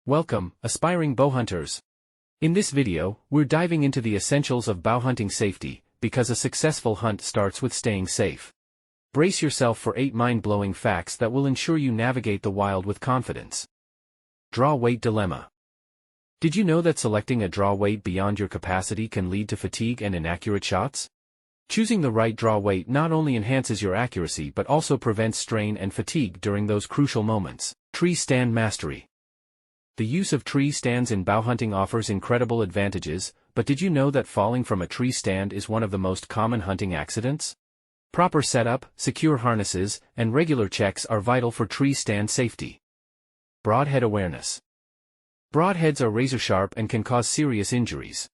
Welcome, aspiring bowhunters. In this video, we're diving into the essentials of bowhunting safety, because a successful hunt starts with staying safe. Brace yourself for 8 mind-blowing facts that will ensure you navigate the wild with confidence. Draw weight dilemma. Did you know that selecting a draw weight beyond your capacity can lead to fatigue and inaccurate shots? Choosing the right draw weight not only enhances your accuracy but also prevents strain and fatigue during those crucial moments. Tree stand mastery. The use of tree stands in bowhunting offers incredible advantages, but did you know that falling from a tree stand is one of the most common hunting accidents? Proper setup, secure harnesses, and regular checks are vital for tree stand safety. Broadhead awareness. Broadheads are razor-sharp and can cause serious injuries.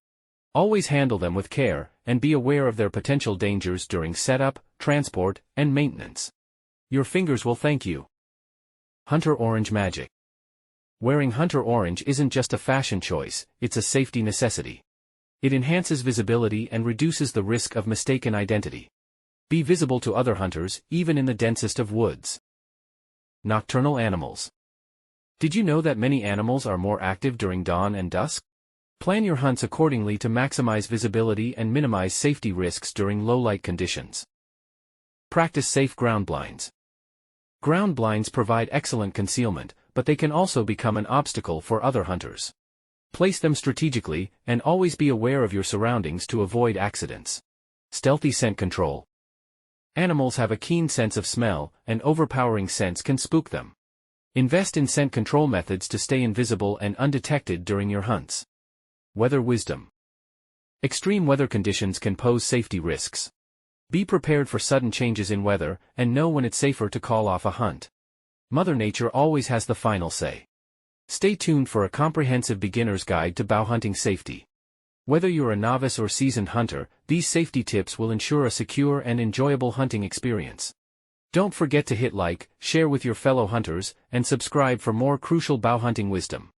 Always handle them with care, and be aware of their potential dangers during setup, transport, and maintenance. Your fingers will thank you. Hunter orange magic. Wearing hunter orange isn't just a fashion choice, it's a safety necessity. It enhances visibility and reduces the risk of mistaken identity. Be visible to other hunters, even in the densest of woods. Nocturnal animals. Did you know that many animals are more active during dawn and dusk? Plan your hunts accordingly to maximize visibility and minimize safety risks during low-light conditions. Practice safe ground blinds. Ground blinds provide excellent concealment, but they can also become an obstacle for other hunters. Place them strategically, and always be aware of your surroundings to avoid accidents. Stealthy scent control. Animals have a keen sense of smell, and overpowering scents can spook them. Invest in scent control methods to stay invisible and undetected during your hunts. Weather wisdom. Extreme weather conditions can pose safety risks. Be prepared for sudden changes in weather, and know when it's safer to call off a hunt. Mother Nature always has the final say. Stay tuned for a comprehensive beginner's guide to bowhunting safety. Whether you're a novice or seasoned hunter, these safety tips will ensure a secure and enjoyable hunting experience. Don't forget to hit like, share with your fellow hunters, and subscribe for more crucial bowhunting wisdom.